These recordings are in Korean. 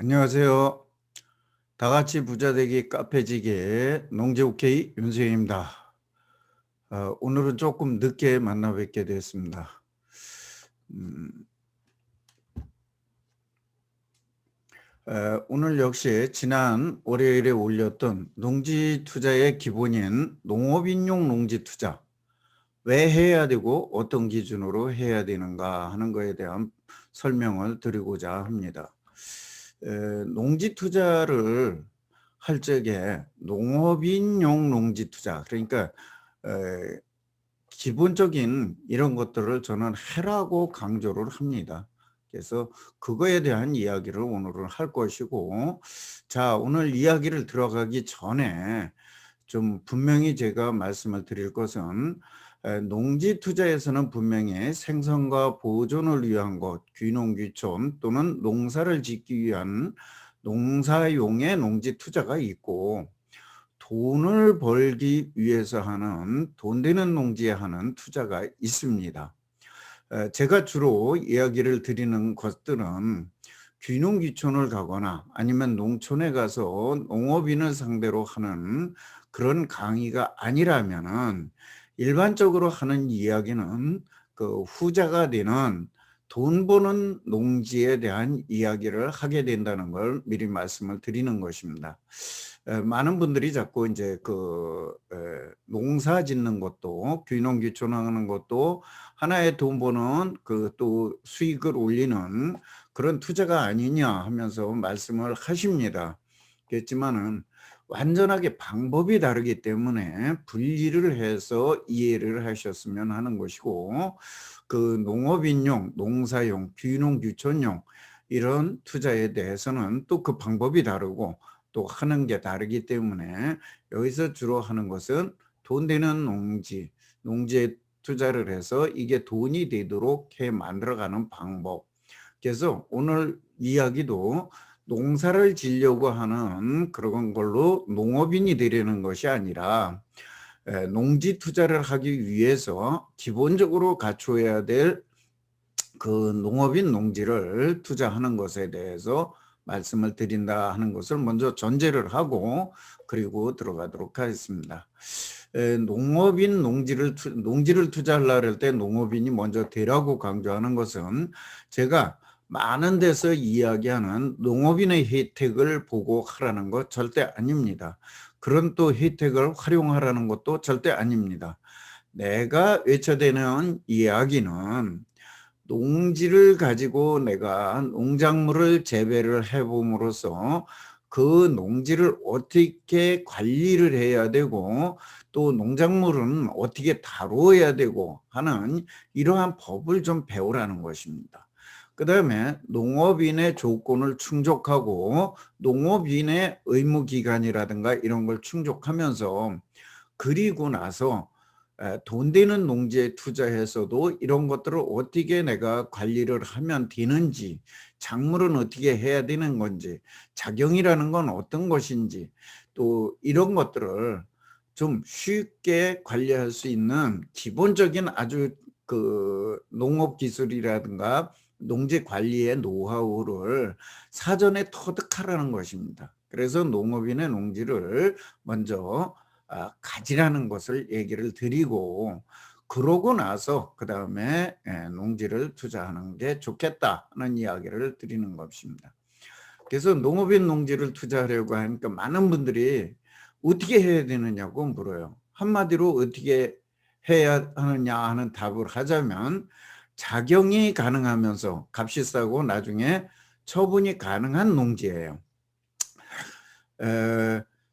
안녕하세요. 다 같이 부자 되기 카페지기의 농지 오케이 윤수영입니다. 오늘은 조금 늦게 만나 뵙게 됐습니다. 음, 오늘 역시 지난 월요일에 올렸던 농지 투자의 기본인 농업인용 농지 투자 왜 해야 되고 어떤 기준으로 해야 되는가 하는 거에 대한 설명을 드리고자 합니다. 농지 투자를 할 적에 농업인용 농지 투자 그러니까 에, 기본적인 이런 것들을 저는 해라고 강조를 합니다. 그래서 그거에 대한 이야기를 오늘은 할 것이고, 자, 오늘 이야기를 들어가기 전에 좀 분명히 제가 말씀을 드릴 것은 농지 투자에서는 분명히 생산과 보존을 위한 것, 귀농귀촌 또는 농사를 짓기 위한 농사용의 농지 투자가 있고, 돈을 벌기 위해서 하는 돈 되는 농지에 하는 투자가 있습니다. 제가 주로 이야기를 드리는 것들은 귀농귀촌을 가거나 아니면 농촌에 가서 농업인을 상대로 하는 그런 강의가 아니라면은 일반적으로 하는 이야기는 그 후자가 되는 돈 버는 농지에 대한 이야기를 하게 된다는 걸 미리 말씀을 드리는 것입니다. 많은 분들이 자꾸 이제 농사 짓는 것도 귀농귀촌하는 것도 하나의 돈 버는 그 또 수익을 올리는 그런 투자가 아니냐 하면서 말씀을 하십니다. 그렇지만은 완전하게 방법이 다르기 때문에 분리를 해서 이해를 하셨으면 하는 것이고, 그 농업인용, 농사용, 귀농귀촌용 이런 투자에 대해서는 또 그 방법이 다르고 또 하는 게 다르기 때문에 여기서 주로 하는 것은 돈 되는 농지에 투자를 해서 이게 돈이 되도록 해 만들어가는 방법. 그래서 오늘 이야기도 농사를 지려고 하는 그런 걸로 농업인이 되려는 것이 아니라 농지 투자를 하기 위해서 기본적으로 갖춰야 될 그 농업인 농지를 투자하는 것에 대해서 말씀을 드린다 하는 것을 먼저 전제를 하고 그리고 들어가도록 하겠습니다. 농업인 농지를 투자하려고 할 때 농업인이 먼저 되라고 강조하는 것은 제가 많은 데서 이야기하는 농업인의 혜택을 보고 하라는 것 절대 아닙니다. 그런 또 혜택을 활용하라는 것도 절대 아닙니다. 내가 외쳐대는 이야기는 농지를 가지고 내가 농작물을 재배를 해봄으로써 그 농지를 어떻게 관리를 해야 되고 또 농작물은 어떻게 다루어야 되고 하는 이러한 법을 좀 배우라는 것입니다. 그 다음에 농업인의 조건을 충족하고 농업인의 의무기간이라든가 이런 걸 충족하면서 그리고 나서 돈 되는 농지에 투자해서도 이런 것들을 어떻게 내가 관리를 하면 되는지, 작물은 어떻게 해야 되는 건지, 작용이라는 건 어떤 것인지, 또 이런 것들을 좀 쉽게 관리할 수 있는 기본적인 아주 그 농업 기술이라든가 농지 관리의 노하우를 사전에 터득하라는 것입니다. 그래서 농업인의 농지를 먼저 가지라는 것을 얘기를 드리고 그러고 나서 그 다음에 농지를 투자하는 게 좋겠다는 이야기를 드리는 것입니다. 그래서 농업인 농지를 투자하려고 하니까 많은 분들이 어떻게 해야 되느냐고 물어요. 한마디로 어떻게 해야 하느냐 하는 답을 하자면 작용이 가능하면서 값이 싸고 나중에 처분이 가능한 농지예요.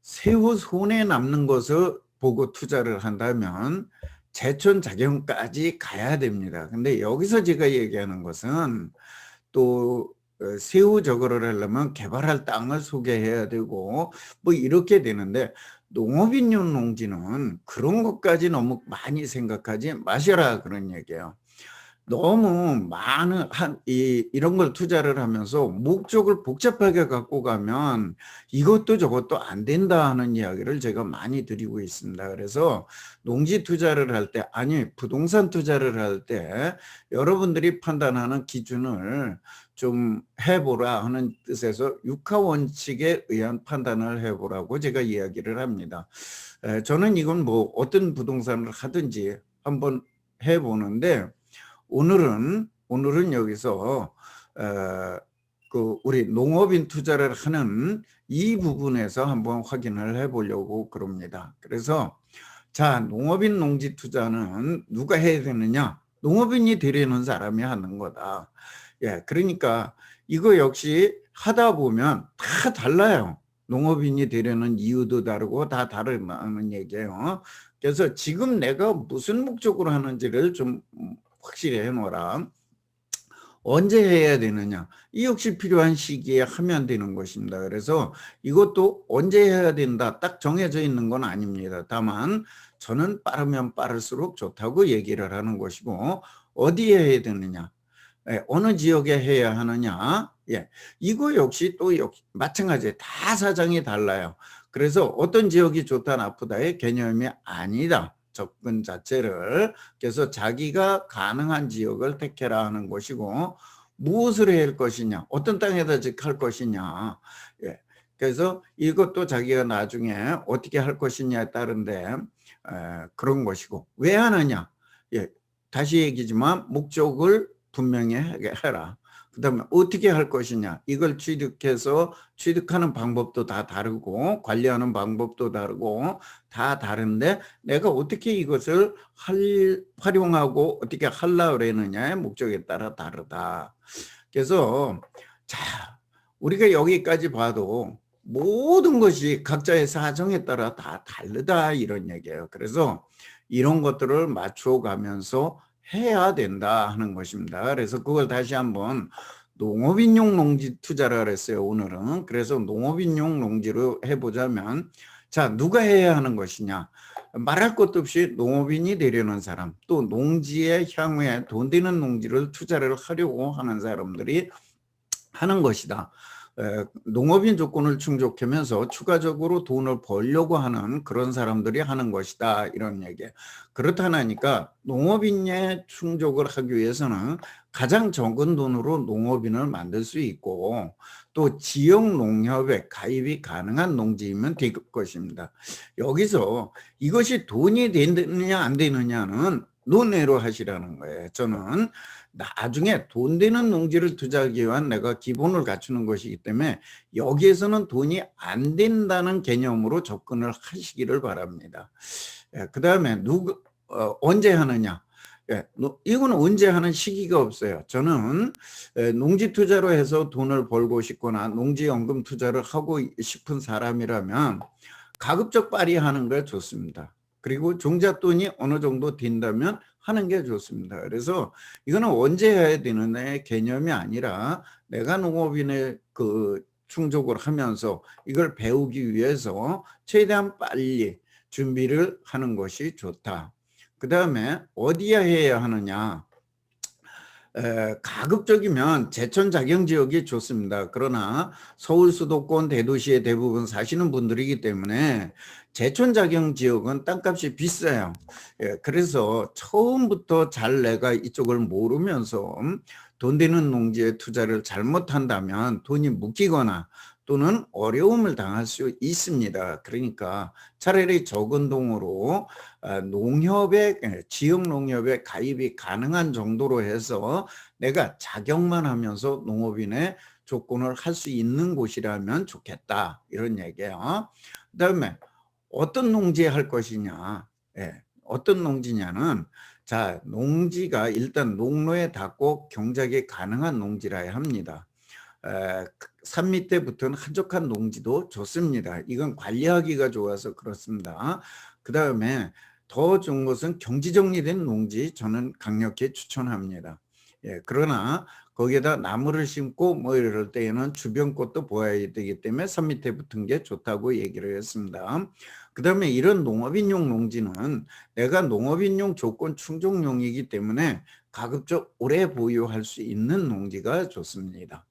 세후 손에 남는 것을 보고 투자를 한다면 재촌작용까지 가야 됩니다. 근데 여기서 제가 얘기하는 것은 또 세후 저거를 하려면 개발할 땅을 소개해야 되고 뭐 이렇게 되는데 농업인용 농지는 그런 것까지 너무 많이 생각하지 마셔라 그런 얘기예요. 너무 많은 이런 걸 투자를 하면서 목적을 복잡하게 갖고 가면 이것도 저것도 안 된다 하는 이야기를 제가 많이 드리고 있습니다. 그래서 농지 투자를 할 때, 아니 부동산 투자를 할 때 여러분들이 판단하는 기준을 좀 해보라 하는 뜻에서 육하 원칙에 의한 판단을 해보라고 제가 이야기를 합니다. 저는 이건 뭐 어떤 부동산을 하든지 한번 해보는데, 오늘은 여기서 우리 농업인 투자를 하는 이 부분에서 한번 확인을 해보려고 그럽니다. 그래서 자, 농업인 농지 투자는 누가 해야 되느냐? 농업인이 되려는 사람이 하는 거다. 예, 그러니까 이거 역시 하다 보면 다 달라요. 농업인이 되려는 이유도 다르고 다 다르다는 얘기예요. 그래서 지금 내가 무슨 목적으로 하는지를 좀 확실히 해놓으라. 언제 해야 되느냐, 이 역시 필요한 시기에 하면 되는 것입니다. 그래서 이것도 언제 해야 된다 딱 정해져 있는 건 아닙니다. 다만 저는 빠르면 빠를수록 좋다고 얘기를 하는 것이고, 어디에 해야 되느냐, 어느 지역에 해야 하느냐, 이거 역시 또 마찬가지예요. 다 사정이 달라요. 그래서 어떤 지역이 좋다 나쁘다의 개념이 아니다, 접근 자체를. 그래서 자기가 가능한 지역을 택해라 하는 것이고, 무엇을 해야 할 것이냐, 어떤 땅에다 할 것이냐, 그래서 이것도 자기가 나중에 어떻게 할 것이냐에 따른데 그런 것이고, 왜 하느냐, 다시 얘기지만 목적을 분명히 해라. 그 다음에 어떻게 할 것이냐, 이걸 취득하는 방법도 다 다르고 관리하는 방법도 다르고 다 다른데, 내가 어떻게 이것을 활용하고 어떻게 하려고 그러느냐의 목적에 따라 다르다. 그래서 자, 우리가 여기까지 봐도 모든 것이 각자의 사정에 따라 다 다르다 이런 얘기예요. 그래서 이런 것들을 맞춰가면서 해야 된다 하는 것입니다. 그래서 그걸 다시 한번 농업인용 농지 투자를 그랬어요, 오늘은. 그래서 농업인용 농지로 해보자면, 자, 누가 해야 하는 것이냐, 말할 것도 없이 농업인이 되려는 사람, 또 농지에 향후에 돈 되는 농지를 투자를 하려고 하는 사람들이 하는 것이다. 농업인 조건을 충족하면서 추가적으로 돈을 벌려고 하는 그런 사람들이 하는 것이다 이런 얘기. 그렇다니까 농업인의 충족을 하기 위해서는 가장 적은 돈으로 농업인을 만들 수 있고, 또 지역 농협에 가입이 가능한 농지이면 될 것입니다. 여기서 이것이 돈이 되느냐 안 되느냐는 논외로 하시라는 거예요. 저는 나중에 돈 되는 농지를 투자하기 위한 내가 기본을 갖추는 것이기 때문에 여기에서는 돈이 안 된다는 개념으로 접근을 하시기를 바랍니다. 그 다음에 언제 하느냐, 이건 언제 하는 시기가 없어요. 저는 농지 투자로 해서 돈을 벌고 싶거나 농지연금 투자를 하고 싶은 사람이라면 가급적 빨리 하는 게 좋습니다. 그리고 종잣돈이 어느 정도 된다면 하는 게 좋습니다. 그래서 이거는 언제 해야 되는 개념이 아니라 내가 농업인의 충족을 하면서 이걸 배우기 위해서 최대한 빨리 준비를 하는 것이 좋다. 그 다음에 어디에 해야 하느냐, 가급적이면 제천 자경 지역이 좋습니다. 그러나 서울 수도권 대도시의 대부분 사시는 분들이기 때문에 제천 자경 지역은 땅값이 비싸요. 그래서 처음부터 잘 내가 이쪽을 모르면서 돈 되는 농지에 투자를 잘못한다면 돈이 묶이거나 또는 어려움을 당할 수 있습니다. 그러니까 차라리 적은 돈으로 지역 농협에 가입이 가능한 정도로 해서 내가 자격만 하면서 농업인의 조건을 할 수 있는 곳이라면 좋겠다 이런 얘기예요. 그다음에 어떤 농지에 할 것이냐, 어떤 농지냐는, 자, 농지가 일단 농로에 닿고 경작이 가능한 농지라야 합니다. 산 밑에 붙은 한적한 농지도 좋습니다. 이건 관리하기가 좋아서 그렇습니다. 그 다음에 더 좋은 것은 경지 정리된 농지, 저는 강력히 추천합니다. 그러나 거기에다 나무를 심고 뭐 이럴 때에는 주변 꽃도 보아야 되기 때문에 산 밑에 붙은 게 좋다고 얘기를 했습니다. 그다음에 이런 농업인용 농지는 내가 농업인용 조건 충족용이기 때문에 가급적 오래 보유할 수 있는 농지가 좋습니다.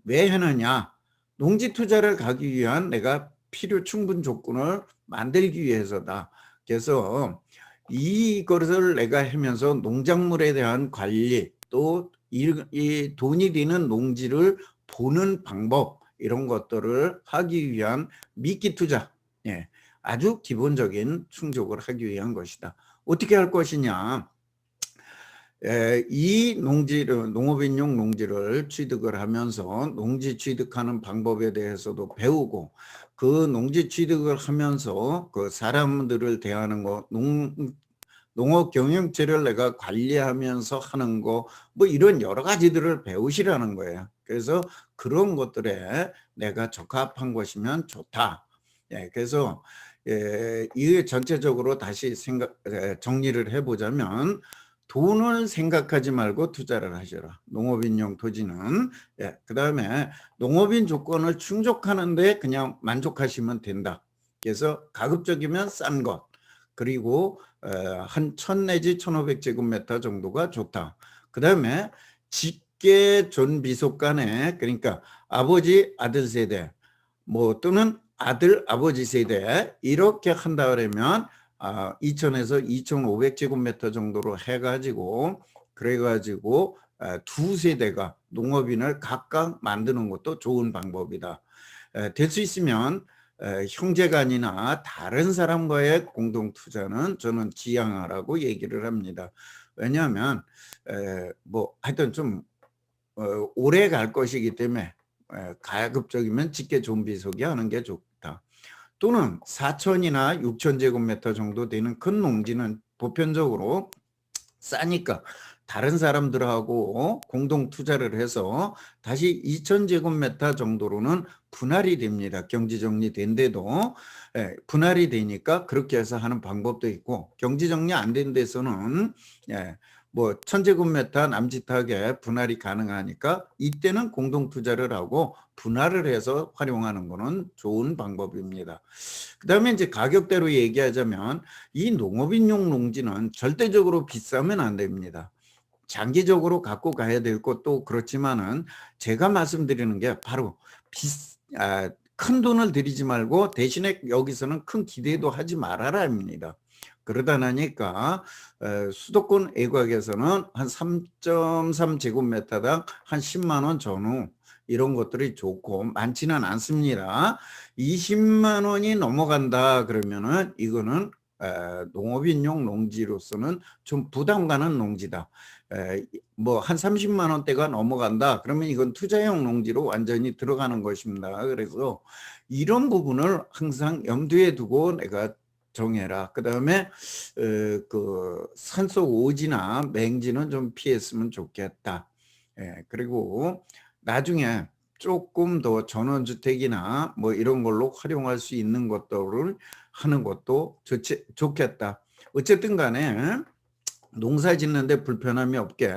왜 하느냐? 농지 투자를 가기 위한 내가 필요 충분 조건을 만들기 위해서다. 그래서 이것을 내가 하면서 농작물에 대한 관리 또 이 돈이 되는 농지를 보는 방법 이런 것들을 하기 위한 미끼 투자, 예, 아주 기본적인 충족을 하기 위한 것이다. 어떻게 할 것이냐? 이 농지를 농업인용 농지를 취득을 하면서 농지 취득하는 방법에 대해서도 배우고 그 농지 취득을 하면서 그 사람들을 대하는 거 농업 경영체를 내가 관리하면서 하는 거 뭐 이런 여러 가지들을 배우시라는 거예요. 그래서 그런 것들에 내가 적합한 것이면 좋다. 그래서 이 전체적으로 다시 정리를 해보자면 돈을 생각하지 말고 투자를 하셔라. 농업인용 토지는. 그다음에 농업인 조건을 충족하는데 그냥 만족하시면 된다. 그래서 가급적이면 싼 것. 그리고 한 1000 내지 1500제곱미터 정도가 좋다. 그다음에 직계 존비속 간에 그러니까 아버지 아들 세대 뭐 또는 아들 아버지 세대 이렇게 한다 그러면 2000에서 2500제곱미터 정도로 해가지고 그래가지고 두 세대가 농업인을 각각 만드는 것도 좋은 방법이다. 될 수 있으면 형제간이나 다른 사람과의 공동 투자는 저는 지양하라고 얘기를 합니다. 왜냐하면 뭐 하여튼 좀 오래 갈 것이기 때문에 가급적이면 직계 존비속이 하는 게 좋다. 또는 4000이나 6000제곱미터 정도 되는 큰 농지는 보편적으로 싸니까 다른 사람들하고 공동 투자를 해서 다시 2000제곱미터 정도로는 분할이 됩니다. 경지정리 된 데도 분할이 되니까 그렇게 해서 하는 방법도 있고 경지정리 안 된 데서는 뭐 1000제곱미터 남짓하게 분할이 가능하니까 이때는 공동 투자를 하고 분할을 해서 활용하는 거는 좋은 방법입니다. 그다음에 이제 가격대로 얘기하자면 이 농업인용 농지는 절대적으로 비싸면 안 됩니다. 장기적으로 갖고 가야 될 것도 그렇지만은 제가 말씀드리는 게 바로 큰 돈을 들이지 말고 대신에 여기서는 큰 기대도 하지 말아라입니다. 그러다 나니까 수도권 외곽에서는 한 3.3제곱미터당 한 10만 원 전후 이런 것들이 좋고 많지는 않습니다. 20만 원이 넘어간다 그러면은 이거는 농업인용 농지로서는 좀 부담 가는 농지다. 뭐 한 30만 원대가 넘어간다 그러면 이건 투자용 농지로 완전히 들어가는 것입니다. 그래서 이런 부분을 항상 염두에 두고 내가 정해라. 그다음에 그 산속 오지나 맹지는 좀 피했으면 좋겠다. 그리고 나중에 조금 더 전원주택이나 뭐 이런 걸로 활용할 수 있는 것들을 하는 것도 좋겠다. 어쨌든 간에 농사 짓는데 불편함이 없게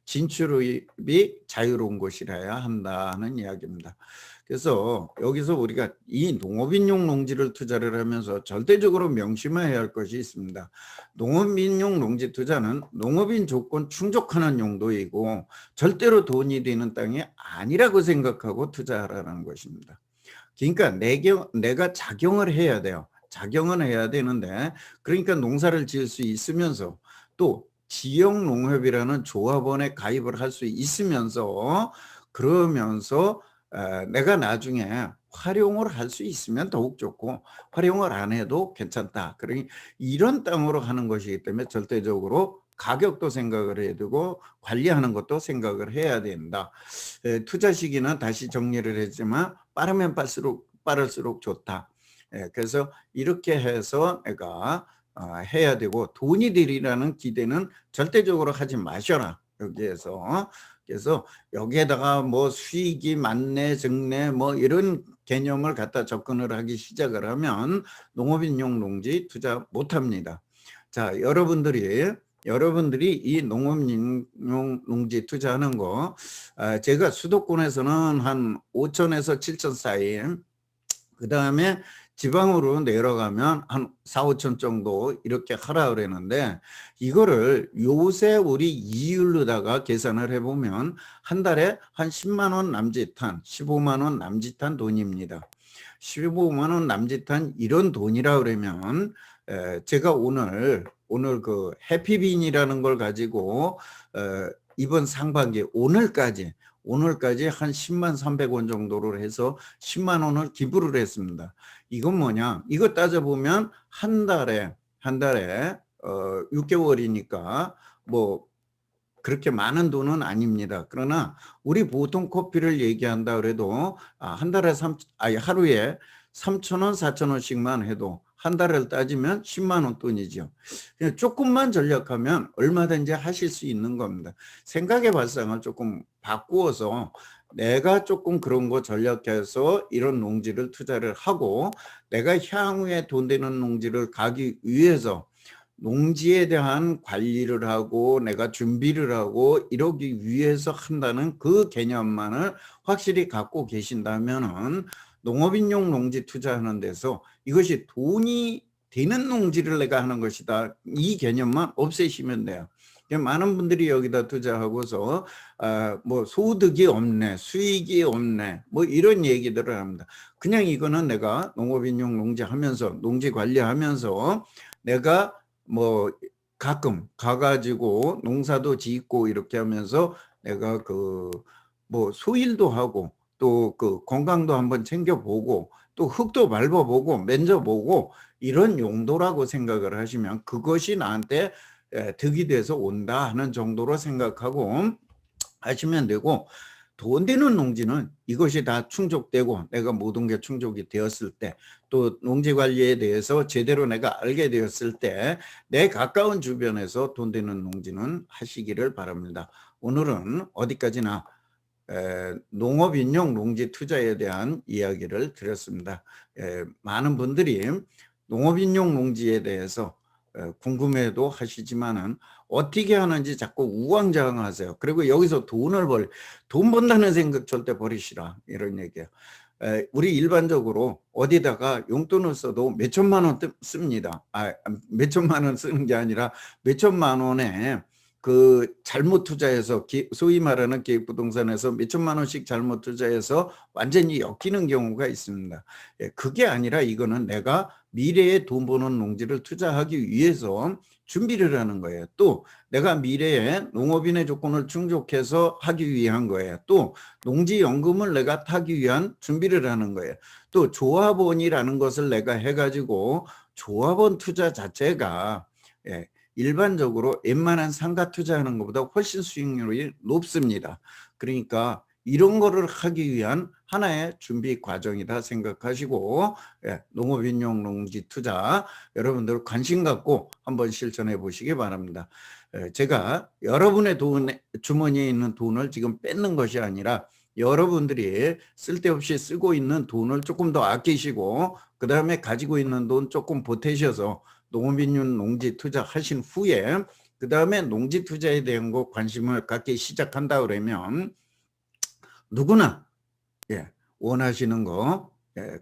진출입이 자유로운 곳이라야 한다는 이야기입니다. 그래서 여기서 우리가 이 농업인용 농지를 투자를 하면서 절대적으로 명심해야 할 것이 있습니다. 농업인용 농지 투자는 농업인 조건 충족하는 용도이고 절대로 돈이 되는 땅이 아니라고 생각하고 투자하라는 것입니다. 그러니까 내가 작용을 해야 돼요. 작용은 해야 되는데 그러니까 농사를 지을 수 있으면서 또 지역농협이라는 조합원에 가입을 할 수 있으면서 그러면서 내가 나중에 활용을 할 수 있으면 더욱 좋고 활용을 안 해도 괜찮다. 그러니 이런 땅으로 하는 것이기 때문에 절대적으로 가격도 생각을 해야 되고 관리하는 것도 생각을 해야 된다. 투자 시기는 다시 정리를 했지만 빠르면 빠를수록 좋다. 그래서 이렇게 해서 내가 해야 되고 돈이 되리라는 기대는 절대적으로 하지 마셔라. 여기에서 그래서 여기에다가 뭐 수익이 많네 적네 뭐 이런 개념을 갖다 접근을 하기 시작을 하면 농업인용 농지 투자 못합니다. 자, 여러분들이 이 농업인용 농지 투자하는 거 제가 수도권에서는 한 5천에서 7천 사이 그 다음에 지방으로 내려가면 한 4-5천 정도 이렇게 하라 그랬는데 이거를 요새 우리 이율로다가 계산을 해보면 한 달에 한 10만 원 남짓한 15만 원 남짓한 돈입니다. 15만 원 남짓한 이런 돈이라 그러면 제가 오늘 그 해피빈이라는 걸 가지고 이번 상반기 오늘까지 한 10만 300원 정도를 해서 10만 원을 기부를 했습니다. 이건 뭐냐? 이거 따져보면 한 달에 6개월이니까 뭐 그렇게 많은 돈은 아닙니다. 그러나 우리 보통 커피를 얘기한다 그래도 한 달에 하루에 3,000원, 4,000원씩만 해도 한 달을 따지면 10만 원 돈이죠. 그냥 조금만 전략하면 얼마든지 하실 수 있는 겁니다. 생각의 발상을 조금 바꾸어서 내가 조금 그런 거 전략해서 이런 농지를 투자를 하고 내가 향후에 돈 되는 농지를 가기 위해서 농지에 대한 관리를 하고 내가 준비를 하고 이러기 위해서 한다는 그 개념만을 확실히 갖고 계신다면은 농업인용 농지 투자하는 데서 이것이 돈이 되는 농지를 내가 하는 것이다. 이 개념만 없애시면 돼요. 많은 분들이 여기다 투자하고서 뭐 소득이 없네, 수익이 없네, 뭐 이런 얘기들을 합니다. 그냥 이거는 내가 농업인용 농지 하면서 농지 관리하면서 내가 뭐 가끔 가가지고 농사도 짓고 이렇게 하면서 내가 그 뭐 소일도 하고 또 그 건강도 한번 챙겨보고 또 흙도 밟아보고 만져보고 이런 용도라고 생각을 하시면 그것이 나한테 득이 돼서 온다 하는 정도로 생각하고 하시면 되고, 돈 되는 농지는 이것이 다 충족되고 내가 모든 게 충족이 되었을 때 또 농지 관리에 대해서 제대로 내가 알게 되었을 때 내 가까운 주변에서 돈 되는 농지는 하시기를 바랍니다. 오늘은 어디까지나 농업인용 농지 투자에 대한 이야기를 드렸습니다. 많은 분들이 농업인용 농지에 대해서 궁금해도 하시지만은 어떻게 하는지 자꾸 우왕좌왕하세요. 그리고 여기서 돈 번다는 생각 절대 버리시라 이런 얘기예요. 우리 일반적으로 어디다가 용돈을 써도 몇천만 원 씁니다. 몇천만 원 쓰는 게 아니라 몇천만 원에 그 잘못 투자해서 소위 말하는 기획부동산에서 몇천만 원씩 잘못 투자해서 완전히 엮이는 경우가 있습니다. 그게 아니라 이거는 내가 미래에 돈 버는 농지를 투자하기 위해서 준비를 하는 거예요. 또 내가 미래에 농업인의 조건을 충족해서 하기 위한 거예요. 또 농지연금을 내가 타기 위한 준비를 하는 거예요. 또 조합원이라는 것을 내가 해가지고 조합원 투자 자체가 일반적으로 웬만한 상가 투자하는 것보다 훨씬 수익률이 높습니다. 그러니까 이런 거를 하기 위한 하나의 준비 과정이다 생각하시고 농업인용 농지 투자 여러분들 관심 갖고 한번 실천해 보시기 바랍니다. 제가 여러분의 주머니에 있는 돈을 지금 뺏는 것이 아니라 여러분들이 쓸데없이 쓰고 있는 돈을 조금 더 아끼시고 그 다음에 가지고 있는 돈 조금 보태셔서 농업인용 농지 투자하신 후에 그 다음에 농지 투자에 대한 거 관심을 갖기 시작한다 그러면 누구나 원하시는 거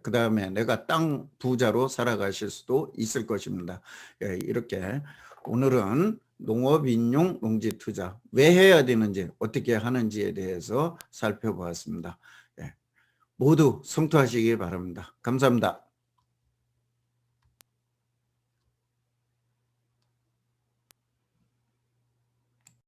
그 다음에 내가 땅 부자로 살아가실 수도 있을 것입니다. 이렇게 오늘은 농업인용 농지 투자 왜 해야 되는지 어떻게 하는지에 대해서 살펴보았습니다. 모두 성투하시기 바랍니다. 감사합니다.